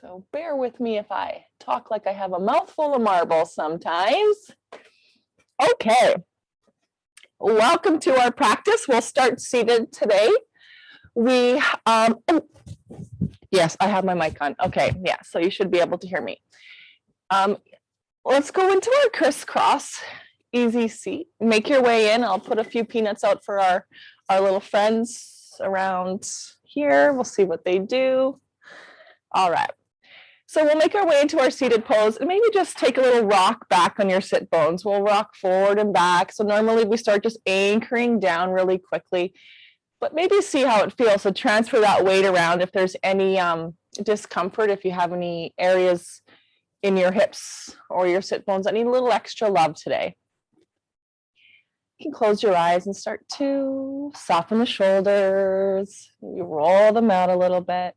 So bear with me if I talk like I have a mouthful of marbles sometimes. Okay, welcome to our practice. We'll start seated today. Yes, I have my mic on. Okay, yeah, so you should be able to hear me. Let's go into our crisscross easy seat. Make your way in. I'll put a few peanuts out for our little friends around here. We'll see what they do. All right. So we'll make our way into our seated pose and maybe just take a little rock back on your sit bones. We'll rock forward and back. So normally we start just anchoring down really quickly, but maybe see how it feels. So transfer that weight around if there's any discomfort, if you have any areas in your hips or your sit bones that need a little extra love today. You can close your eyes and start to soften the shoulders. You roll them out a little bit.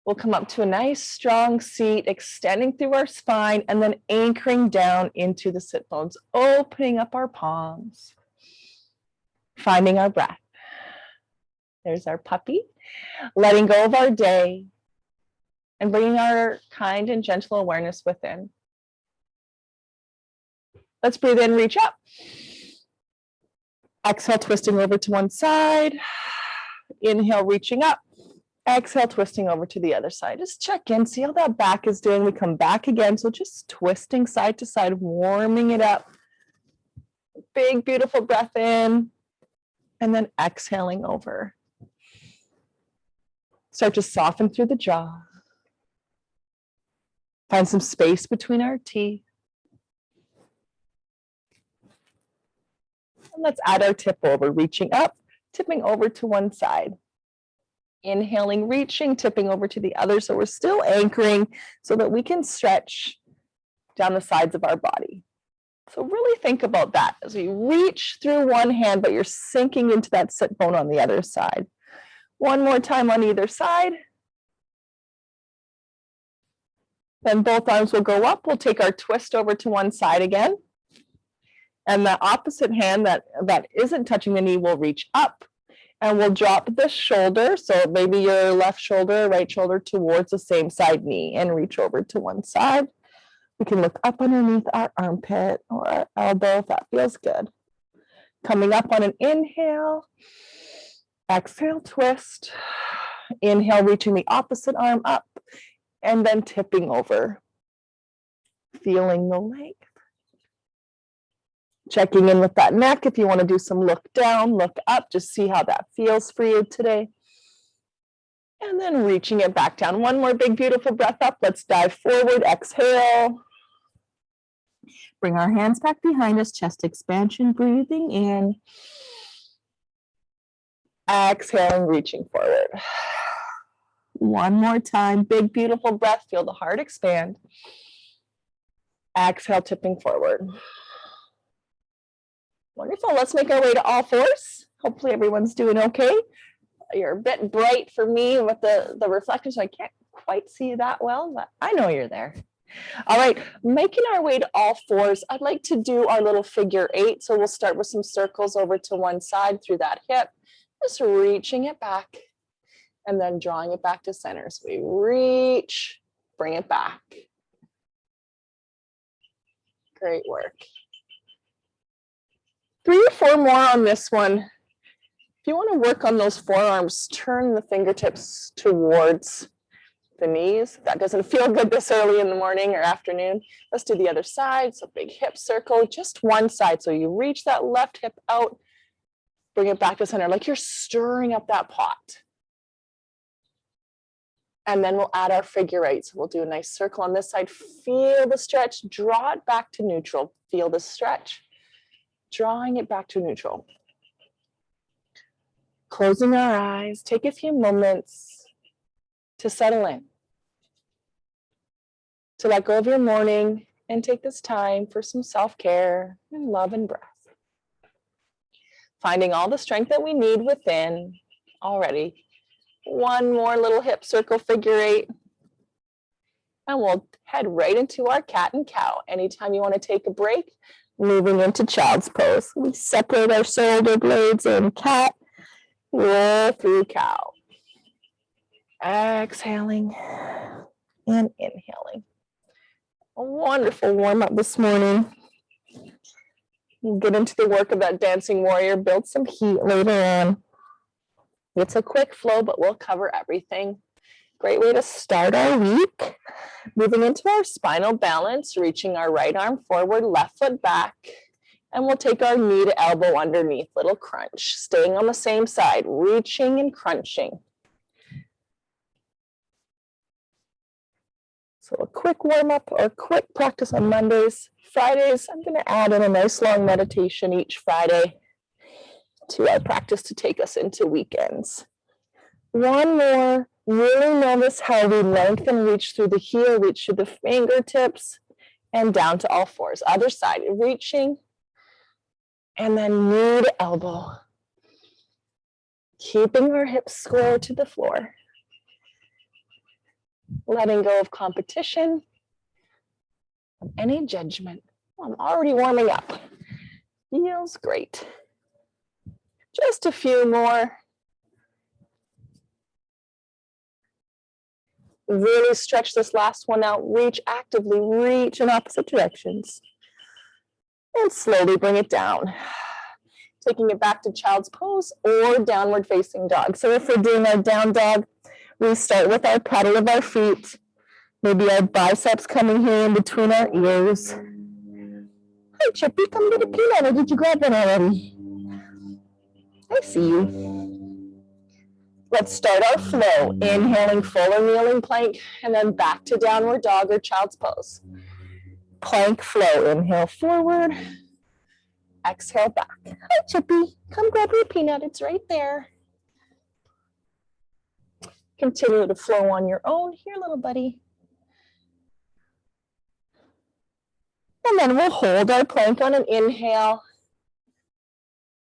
We'll come up to a nice strong seat, extending through our spine and then anchoring down into the sit bones, opening up our palms, finding our breath. There's our puppy, letting go of our day and bringing our kind and gentle awareness within. Let's breathe in, reach up. Exhale, twisting over to one side. Inhale, reaching up. Exhale, twisting over to the other side. Just check in, see how that back is doing. We come back again. So just twisting side to side, warming it up. Big, beautiful breath in. And then exhaling over. Start to soften through the jaw. Find some space between our teeth. And let's add our tip over, reaching up, tipping over to one side. Inhaling, reaching, tipping over to the other. So we're still anchoring so that we can stretch down the sides of our body. So really think about that as we reach through one hand, but you're sinking into that sit bone on the other side. One more time on either side. Then both arms will go up. We'll take our twist over to one side again. And the opposite hand that isn't touching the knee will reach up. And we'll drop the shoulder, so maybe your left shoulder, right shoulder towards the same side knee and reach over to one side. We can look up underneath our armpit or our elbow if that feels good. Coming up on an inhale, exhale, twist. Inhale, reaching the opposite arm up and then tipping over. Feeling the length. Checking in with that neck. If you want to do some look down, look up, just see how that feels for you today. And then reaching it back down. One more big, beautiful breath up. Let's dive forward. Exhale. Bring our hands back behind us. Chest expansion, breathing in. Exhaling, reaching forward. One more time. Big, beautiful breath. Feel the heart expand. Exhale, tipping forward. Wonderful. Let's make our way to all fours. Hopefully everyone's doing okay. You're a bit bright for me with the reflector, so I can't quite see you that well, but I know you're there. All right, making our way to all fours. I'd like to do our little figure 8. So we'll start with some circles over to one side through that hip, just reaching it back and then drawing it back to center. So we reach, bring it back. Great work. 3 or 4 more on this one. If you want to work on those forearms, turn the fingertips towards the knees. If that doesn't feel good this early in the morning or afternoon, let's do the other side. So big hip circle, just one side. So you reach that left hip out, bring it back to center, like you're stirring up that pot. And then we'll add our figure 8. So we'll do a nice circle on this side. Feel the stretch, draw it back to neutral. Feel the stretch. Drawing it back to neutral. Closing our eyes, take a few moments to settle in, to let go of your morning and take this time for some self-care and love and breath. Finding all the strength that we need within already. One more little hip circle, figure 8. And we'll head right into our cat and cow. Anytime you want to take a break, moving into child's pose. We separate our shoulder blades in cat, roll through cow. Exhaling, and inhaling. A wonderful warm up this morning. We'll get into the work of that dancing warrior, build some heat later on. It's a quick flow, but we'll cover everything. Great way to start our week. Moving into our spinal balance, reaching our right arm forward, left foot back, and we'll take our knee to elbow underneath, little crunch, staying on the same side, reaching and crunching. So a quick warm up or quick practice on Mondays. Fridays, I'm going to add in a nice long meditation each Friday to our practice to take us into weekends. One more, really notice how we lengthen, reach through the heel, reach through the fingertips, and down to all fours. Other side, reaching, and then knee to elbow. Keeping our hips square to the floor. Letting go of competition, of any judgment. I'm already warming up. Feels great. Just a few more. Really stretch this last one out. Reach actively, reach in opposite directions. And slowly bring it down. Taking it back to child's pose or downward facing dog. So if we're doing our down dog, we start with our paddle of our feet. Maybe our biceps coming here in between our ears. Hi, Chippy, come get a peanut, or did you grab one already? I see you. Let's start our flow. Inhaling full or kneeling plank, and then back to downward dog or child's pose. Plank flow. Inhale forward. Exhale back. Hi, Chippy. Come grab your peanut. It's right there. Continue to flow on your own. Here, little buddy. And then we'll hold our plank on an inhale.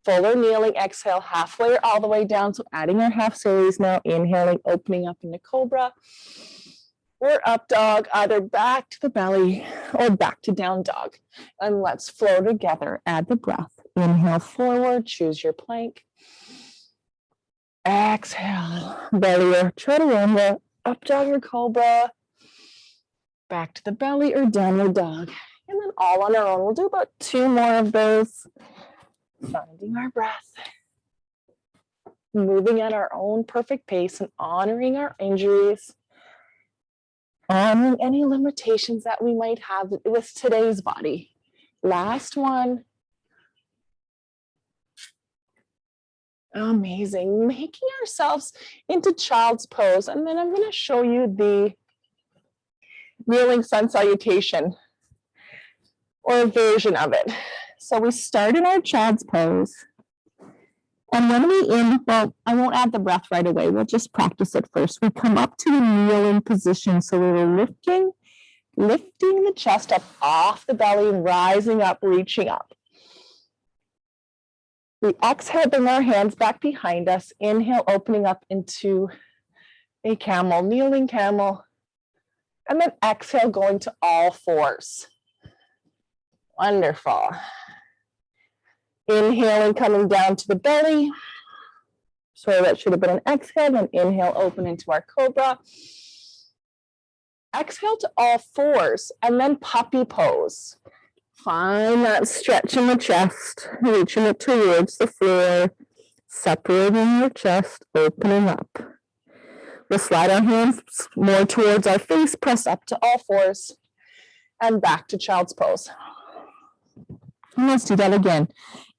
Full or kneeling, exhale halfway or all the way down. So adding our half series now, inhaling, opening up into cobra or up dog, either back to the belly or back to down dog. And let's flow together. Add the breath. Inhale forward, choose your plank. Exhale, belly or chaturanga, up dog or cobra, back to the belly or downward dog. And then all on our own. We'll do about 2 more of those. Finding our breath, moving at our own perfect pace and honoring our injuries, honoring any limitations that we might have with today's body. Last one. Amazing. Making ourselves into child's pose. And then I'm going to show you the kneeling sun salutation or a version of it. So we start in our child's pose. And when we well, I won't add the breath right away. We'll just practice it first. We come up to a kneeling position. So we're lifting the chest up off the belly, rising up, reaching up. We exhale, bring our hands back behind us. Inhale, opening up into a camel, kneeling camel. And then exhale, going to all fours. Wonderful. Inhaling, coming down to the belly. Sorry, that should have been an exhale. Then inhale, open into our cobra. Exhale to all fours, and then puppy pose. Find that stretch in the chest, reaching it towards the floor, separating your chest, opening up. We'll slide our hands more towards our face, press up to all fours, and back to child's pose. And let's do that again.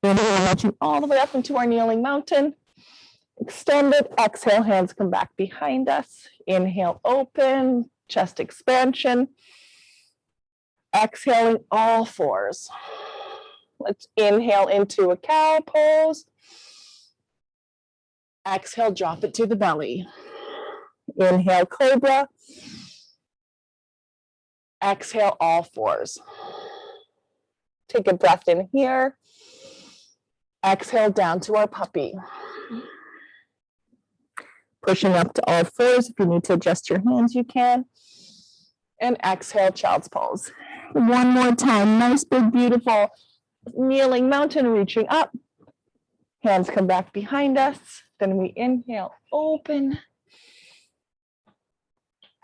Inhale, reaching all the way up into our kneeling mountain. Extend it. Exhale, hands come back behind us. Inhale, open, chest expansion. Exhaling all fours. Let's inhale into a cow pose. Exhale, drop it to the belly. Inhale, cobra. Exhale, all fours. Take a breath in here. Exhale down to our puppy. Pushing up to all fours. If you need to adjust your hands, you can. And exhale, child's pose. One more time. Nice, big, beautiful kneeling mountain, reaching up. Hands come back behind us. Then we inhale, open.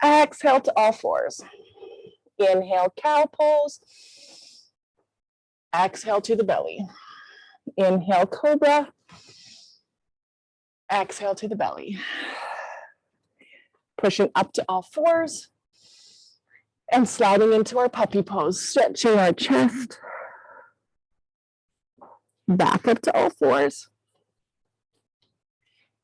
Exhale to all fours. Inhale, cow pose. Exhale to the belly. Inhale, cobra. Exhale to the belly. Pushing up to all fours and sliding into our puppy pose, stretching our chest. Back up to all fours.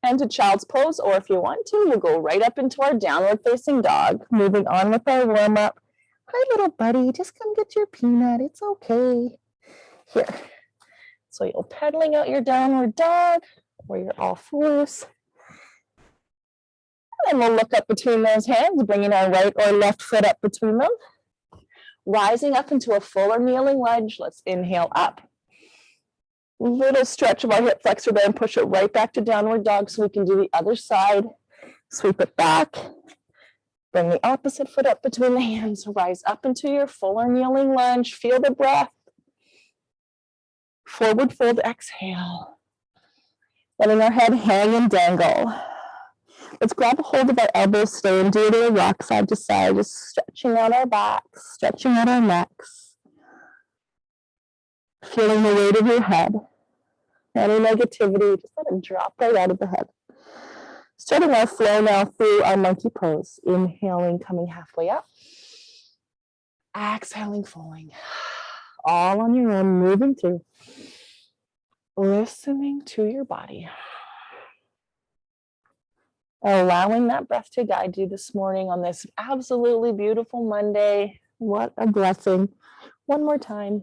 And to child's pose, or if you want to, we'll go right up into our downward facing dog, moving on with our warm up. Hi, little buddy, just come get your peanut. It's okay. Here. So you're pedaling out your downward dog, or your all fours. And we'll look up between those hands, bringing our right or left foot up between them. Rising up into a fuller kneeling lunge. Let's inhale up. Little stretch of our hip flexor there and push it right back to downward dog so we can do the other side. Sweep it back. Bring the opposite foot up between the hands. Rise up into your fuller kneeling lunge. Feel the breath. Forward fold, exhale. Letting our head hang and dangle. Let's grab a hold of our elbows, stay and do it, rock side to side, just stretching out our backs, stretching out our necks. Feeling the weight of your head. Any negativity, just let it drop right out of the head. Starting our flow now through our monkey pose. Inhaling, coming halfway up. Exhaling, falling. All on your own, moving through. Listening to your body. Allowing that breath to guide you this morning on this absolutely beautiful Monday. What a blessing. One more time.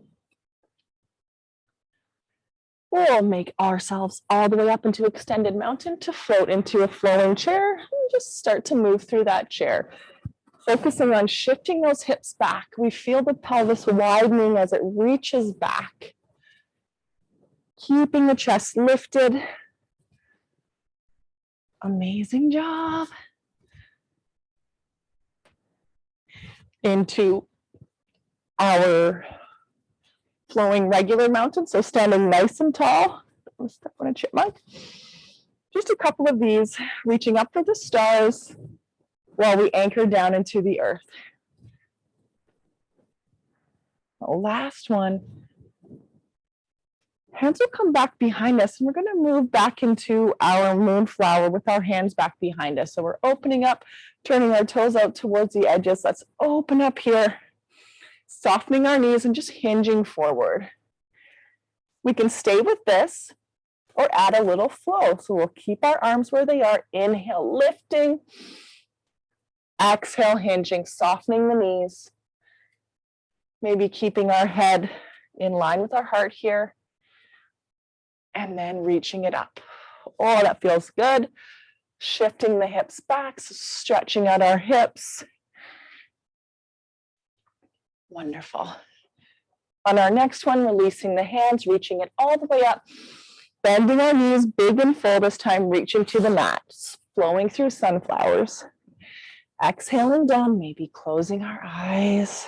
We'll make ourselves all the way up into extended mountain to float into a flowing chair and just start to move through that chair. Focusing on shifting those hips back. We feel the pelvis widening as it reaches back. Keeping the chest lifted. Amazing job. Into our flowing regular mountain, so standing nice and tall. Don't step on a chipmunk. Just a couple of these, reaching up for the stars while we anchor down into the earth. The last one. Hands will come back behind us, and we're going to move back into our moonflower with our hands back behind us. So we're opening up, turning our toes out towards the edges. Let's open up here, softening our knees and just hinging forward. We can stay with this or add a little flow. So we'll keep our arms where they are. Inhale, lifting. Exhale, hinging, softening the knees. Maybe keeping our head in line with our heart here. And then reaching it up. Oh, that feels good. Shifting the hips back, so stretching out our hips. Wonderful. On our next one, releasing the hands, reaching it all the way up. Bending our knees big and full this time, reaching to the mat. Flowing through sunflowers. Exhaling down, maybe closing our eyes.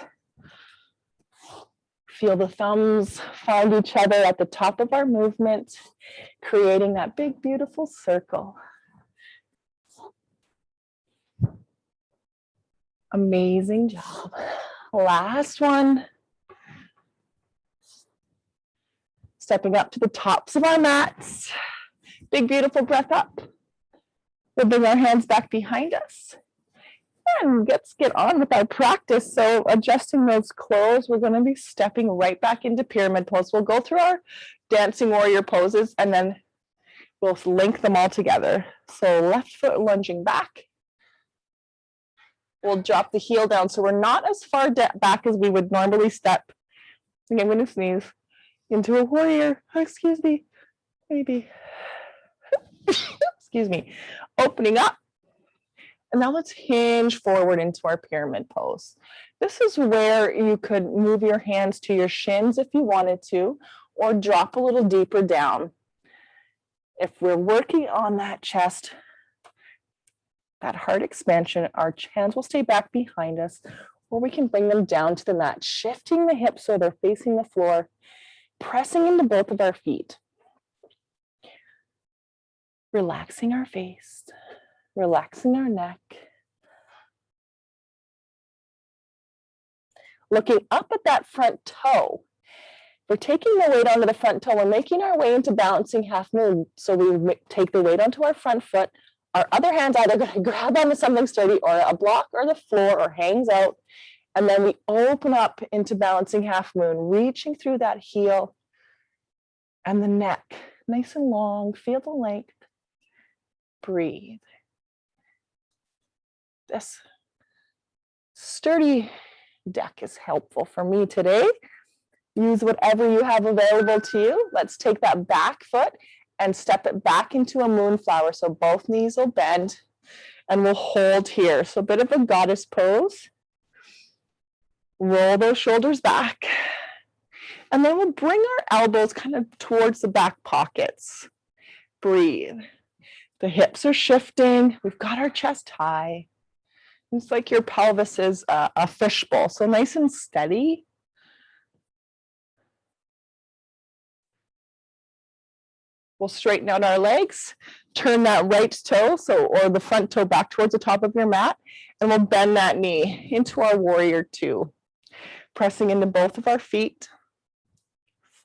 Feel the thumbs find each other at the top of our movement, creating that big, beautiful circle. Amazing job. Last one. Stepping up to the tops of our mats. Big, beautiful breath up. We'll bring our hands back behind us. And let's get on with our practice. So adjusting those clothes, we're going to be stepping right back into pyramid pose. We'll go through our dancing warrior poses and then we'll link them all together. So left foot lunging back. We'll drop the heel down so we're not as far back as we would normally step. I'm going to sneeze. Into a warrior. Excuse me. Maybe. Excuse me. Opening up. And now let's hinge forward into our pyramid pose. This is where you could move your hands to your shins if you wanted to, or drop a little deeper down. If we're working on that chest, that heart expansion, our hands will stay back behind us, or we can bring them down to the mat, shifting the hips so they're facing the floor, pressing into both of our feet. Relaxing our face. Relaxing our neck. looking up at that front toe. We're taking the weight onto the front toe. We're making our way into balancing half moon. So we take the weight onto our front foot. Our other hand's either going to grab onto something sturdy or a block or the floor or hangs out. And then we open up into balancing half moon, reaching through that heel and the neck. Nice and long. Feel the length. Breathe. This sturdy deck is helpful for me today. Use whatever you have available to you. Let's take that back foot and step it back into a moonflower. So both knees will bend and we'll hold here. So a bit of a goddess pose. Roll those shoulders back. And then we'll bring our elbows kind of towards the back pockets. Breathe. The hips are shifting. We've got our chest high. It's like your pelvis is a fishbowl. So nice and steady. We'll straighten out our legs, turn that right toe, or the front toe back towards the top of your mat, and we'll bend that knee into our warrior two, pressing into both of our feet,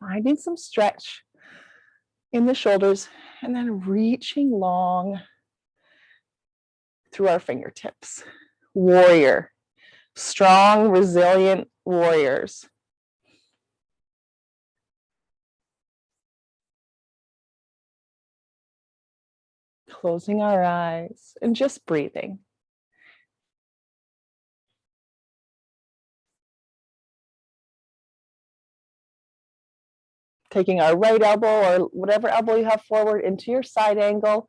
finding some stretch in the shoulders, and then reaching long through our fingertips. Warrior, strong, resilient warriors. Closing our eyes and just breathing. Taking our right elbow or whatever elbow you have forward into your side angle.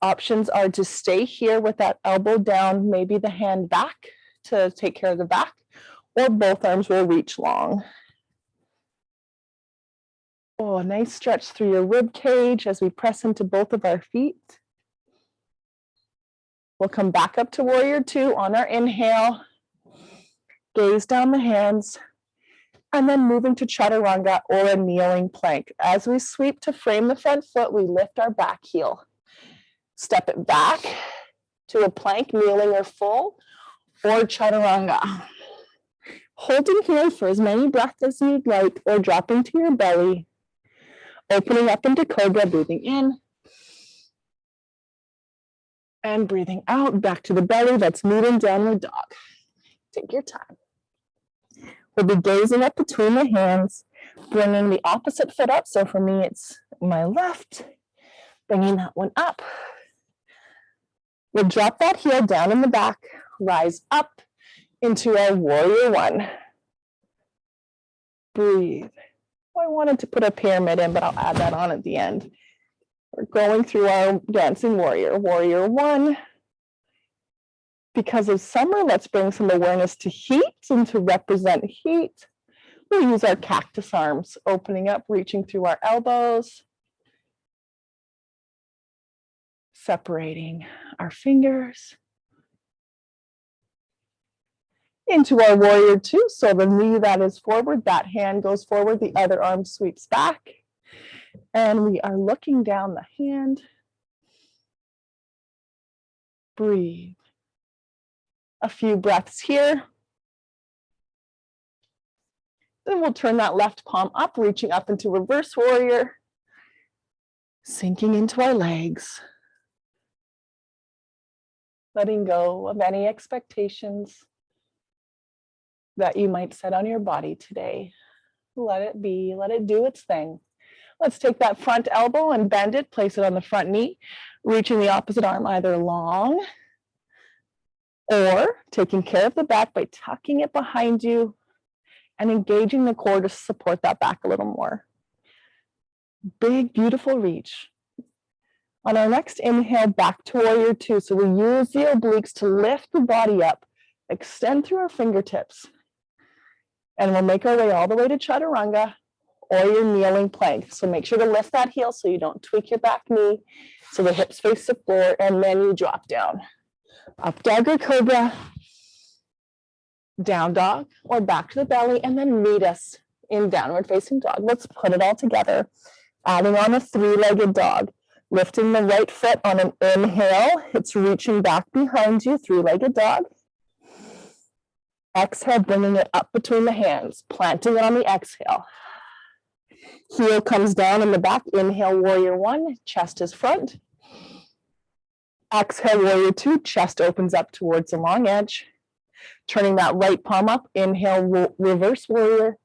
Options are to stay here with that elbow down, maybe the hand back to take care of the back, or both arms will reach long. Oh, a nice stretch through your rib cage as we press into both of our feet. We'll come back up to warrior two on our inhale, gaze down the hands, and then moving to chaturanga or a kneeling plank. As we sweep to frame the front foot, we lift our back heel. Step it back to a plank, kneeling or full, or chaturanga. Holding here for as many breaths as you'd like, or dropping to your belly. Opening up into cobra, breathing in. And breathing out, back to the belly. That's moving downward dog. Take your time. We'll be gazing up between the hands, bringing the opposite foot up. So for me, it's my left, bringing that one up. We'll drop that heel down in the back, rise up into our warrior one. Breathe. Oh, I wanted to put a pyramid in, but I'll add that on at the end. We're going through our dancing warrior. Warrior one. Because of summer, let's bring some awareness to heat and to represent heat. We'll use our cactus arms, opening up, reaching through our elbows. Separating our fingers. Into our warrior two. So the knee that is forward, that hand goes forward, the other arm sweeps back. And we are looking down the hand. Breathe. A few breaths here. Then we'll turn that left palm up, reaching up into reverse warrior. Sinking into our legs. Letting go of any expectations that you might set on your body today. Let it be, let it do its thing. Let's take that front elbow and bend it, place it on the front knee, reaching the opposite arm either long or taking care of the back by tucking it behind you and engaging the core to support that back a little more. Big, beautiful reach. On our next inhale, back to warrior two. So we use the obliques to lift the body up, extend through our fingertips, and we'll make our way all the way to chaturanga or your kneeling plank. So make sure to lift that heel so you don't tweak your back knee, so the hips face the floor, and then you drop down. Up dog or cobra, down dog, or back to the belly, and then meet us in downward facing dog. Let's put it all together. Adding on a three-legged dog. Lifting the right foot on an inhale. It's reaching back behind you, three-legged dog. Exhale, bringing it up between the hands, planting it on the exhale. Heel comes down in the back. Inhale, warrior one, chest is front. Exhale, warrior two, chest opens up towards the long edge. Turning that right palm up. Inhale, reverse warrior.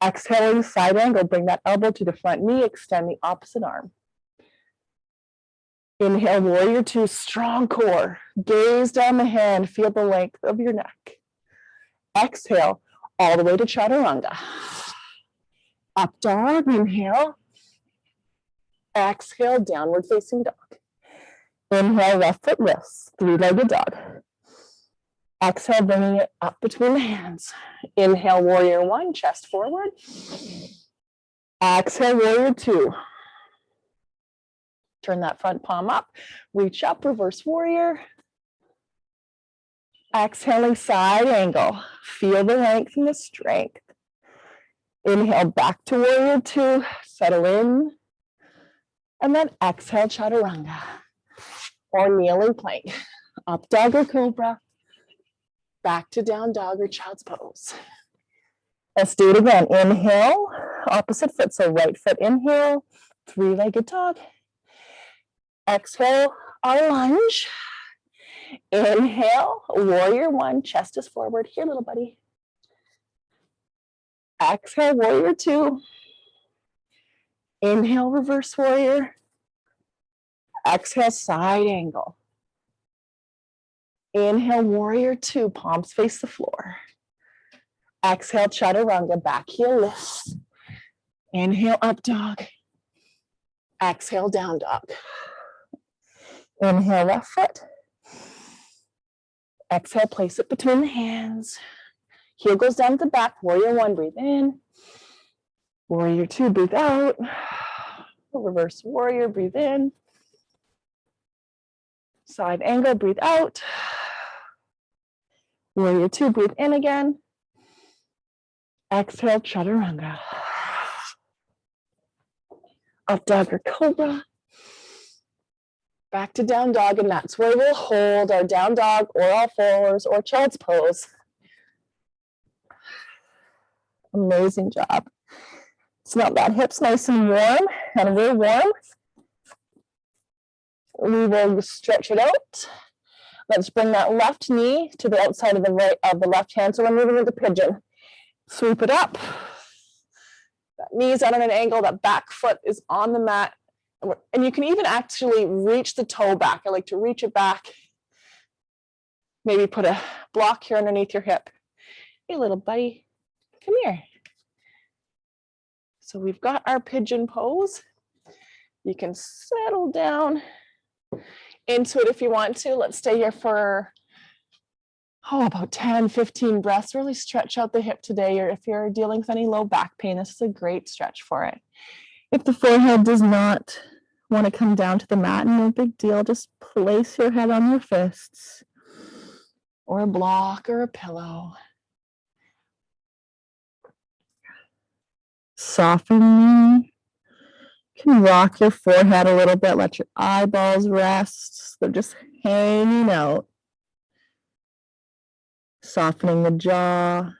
Exhaling, side angle, bring that elbow to the front knee, extend the opposite arm. Inhale, warrior two, strong core. Gaze down the hand, feel the length of your neck. Exhale, all the way to chaturanga. Up dog, inhale. Exhale, downward facing dog. Inhale, left foot lifts, three-legged dog. Exhale, bringing it up between the hands. Inhale, warrior one, chest forward. Exhale, warrior two. Turn that front palm up, reach up, reverse warrior. Exhaling, side angle. Feel the length and the strength. Inhale, back to warrior two, settle in. And then exhale, chaturanga. Or kneeling plank. Up dog or cobra. Back to down dog or child's pose. Let's do it again. Inhale, opposite foot. So right foot inhale, three-legged dog. Exhale, our lunge. Inhale, warrior one, chest is forward. Here, little buddy. Exhale, warrior two. Inhale, reverse warrior. Exhale, side angle. Inhale, warrior two, palms face the floor. Exhale, chaturanga, back heel lifts. Inhale, up dog. Exhale, down dog. Inhale, left foot. Exhale, place it between the hands. Heel goes down to the back. Warrior one, breathe in. Warrior two, breathe out. Reverse warrior, breathe in. Side angle, breathe out. Warrior two, breathe in again. Exhale, chaturanga. Up dog or cobra. Back to down dog, and that's where we'll hold our down dog or all fours or child's pose. Amazing job. Smell that hips nice and warm, and we're warm. We will stretch it out. Let's bring that left knee to the outside of the left hand. So we're moving into pigeon. Sweep it up. That knee's out on an angle. That back foot is on the mat. And you can even actually reach the toe back. I like to reach it back. Maybe put a block here underneath your hip. Hey, little buddy, come here. So we've got our pigeon pose. You can settle down into it if you want to. Let's stay here for about 10, 15 breaths. Really stretch out the hip today, or if you're dealing with any low back pain, this is a great stretch for it. If the forehead does not want to come down to the mat, no big deal. Just place your head on your fists or a block or a pillow. Soften. You can rock your forehead a little bit. Let your eyeballs rest. They're just hanging out. Softening the jaw.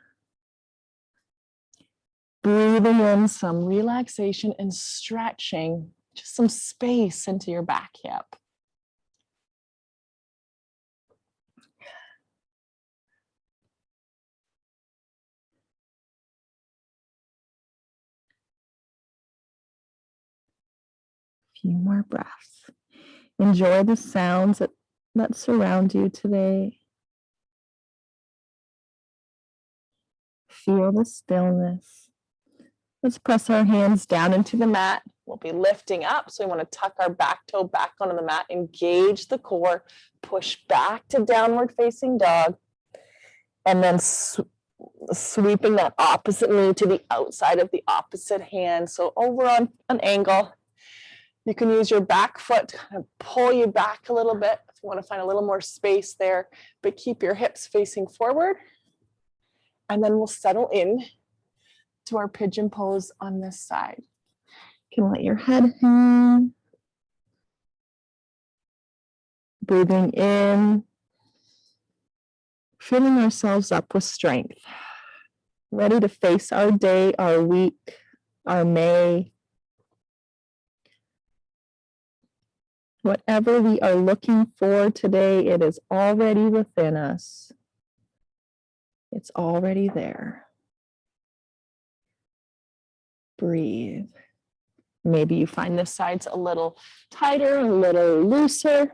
Breathing in some relaxation and stretching, just some space into your back hip. A few more breaths. Enjoy the sounds that surround you today. Feel the stillness. Let's press our hands down into the mat. We'll be lifting up. So we want to tuck our back toe back onto the mat, engage the core, push back to downward facing dog, and then sweeping that opposite knee to the outside of the opposite hand. So over on an angle. You can use your back foot to kind of pull you back a little bit if you want to find a little more space there, but keep your hips facing forward. And then we'll settle in to our pigeon pose on this side. You can let your head hang. Breathing in. filling ourselves up with strength, ready to face our day, our week, our May. Whatever we are looking for today, it is already within us. It's already there. Breathe. Maybe you find this side's a little tighter, a little looser.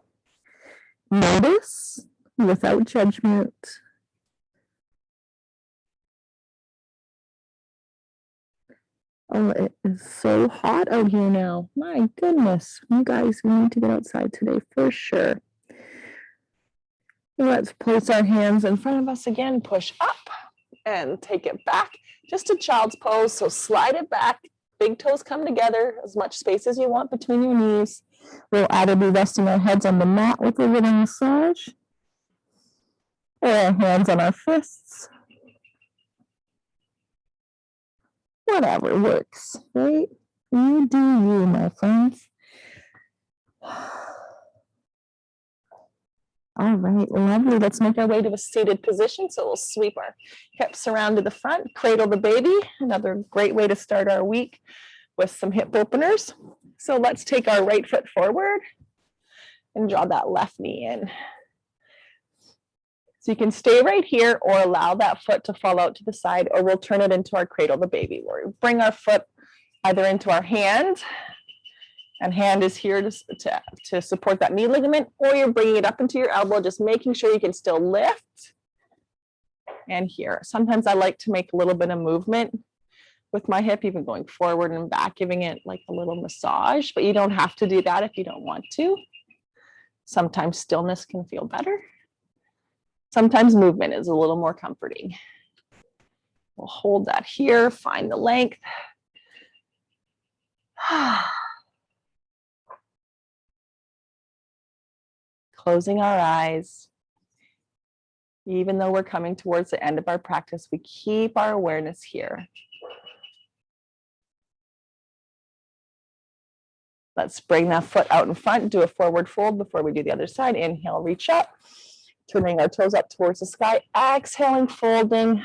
Notice without judgment. Oh, it is so hot out here now. My goodness. You guys, we need to get outside today for sure. Let's place our hands in front of us again, push up and take it back. Just a child's pose, so slide it back. Big toes come together, as much space as you want between your knees. We'll either be resting our heads on the mat with a little massage, or our hands on our fists. Whatever works, right? You do you, my friends. All right, lovely. Let's make our way to a seated position. So we'll sweep our hips around to the front, cradle the baby. Another great way to start our week with some hip openers. So let's take our right foot forward and draw that left knee in. So you can stay right here or allow that foot to fall out to the side, or we'll turn it into our cradle the baby, where we bring our foot either into our hand, and hand is here to support that knee ligament, or you're bringing it up into your elbow, just making sure you can still lift. And here, sometimes I like to make a little bit of movement with my hip, even going forward and back, giving it like a little massage, but you don't have to do that if you don't want to. Sometimes stillness can feel better. Sometimes movement is a little more comforting. We'll hold that here, find the length. Closing our eyes. Even though we're coming towards the end of our practice, we keep our awareness here. Let's bring that foot out in front, do a forward fold before we do the other side. Inhale, reach up, turning our toes up towards the sky. Exhaling, folding.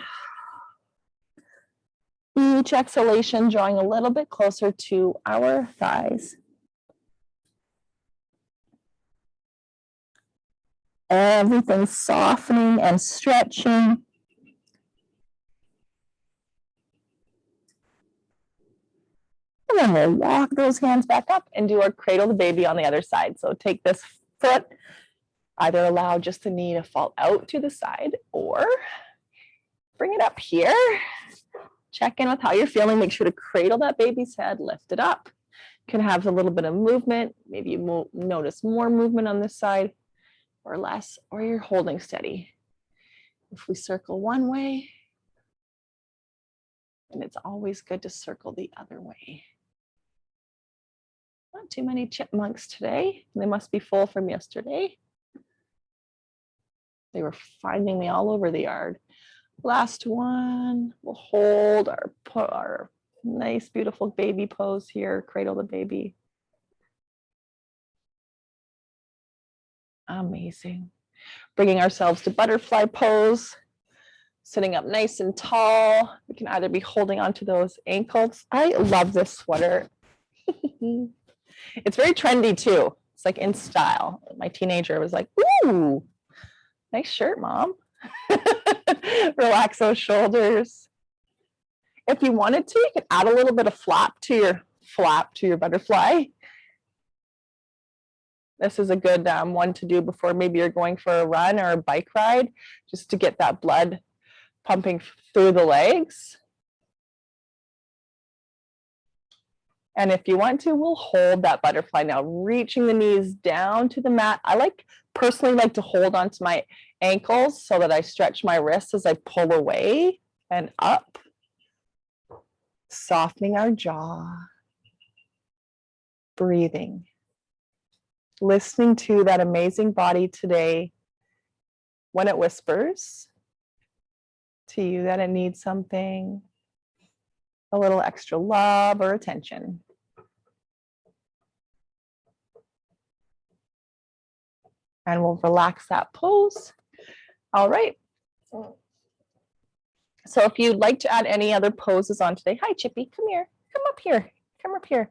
Each exhalation drawing a little bit closer to our thighs. Everything softening and stretching. And then we'll walk those hands back up and do our cradle the baby on the other side. So take this foot, either allow just the knee to fall out to the side, or bring it up here. Check in with how you're feeling. Make sure to cradle that baby's head, lift it up. You can have a little bit of movement. Maybe you notice more movement on this side or less, or you're holding steady. If we circle one way, and it's always good to circle the other way. Not too many chipmunks today. They must be full from yesterday. They were finding me all over the yard. Last one, we'll hold our nice, beautiful baby pose here, cradle the baby. Amazing. Bringing ourselves to butterfly pose, sitting up nice and tall. We can either be holding onto those ankles. I love this sweater. It's very trendy too. It's like in style. My teenager was like, ooh, nice shirt, Mom. Relax those shoulders. If you wanted to, you could add a little bit of flap to your butterfly. This is a good one to do before maybe you're going for a run or a bike ride, just to get that blood pumping through the legs. And if you want to, we'll hold that butterfly now, reaching the knees down to the mat. I personally like to hold onto my ankles so that I stretch my wrists as I pull away and up. Softening our jaw. Breathing. Listening to that amazing body today when it whispers to you that it needs something, a little extra love or attention. And we'll relax that pose. All right, So if you'd like to add any other poses on today, hi Chippy, come here, come up here, come up here,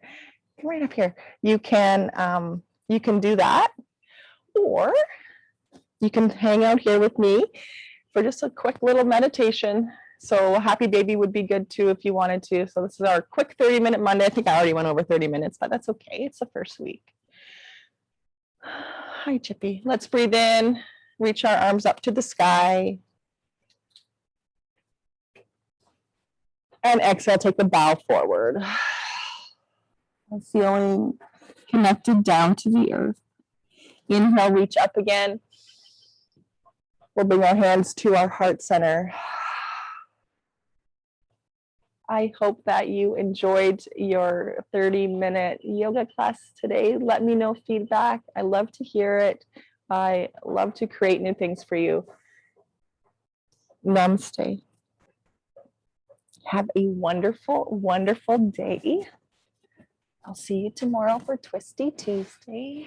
come right up here. You can do that, or you can hang out here with me for just a quick little meditation. So happy baby would be good too if you wanted to. So this is our quick 30-minute Monday. I think I already went over 30 minutes, but that's okay. It's the first week. Hi, Chippy. Let's breathe in, reach our arms up to the sky. And exhale, take the bow forward. Feeling connected down to the earth. Inhale, reach up again. We'll bring our hands to our heart center. I hope that you enjoyed your 30-minute yoga class today. Let me know feedback. I love to hear it. I love to create new things for you. Namaste. Have a wonderful, wonderful day. I'll see you tomorrow for Twisty Tuesday.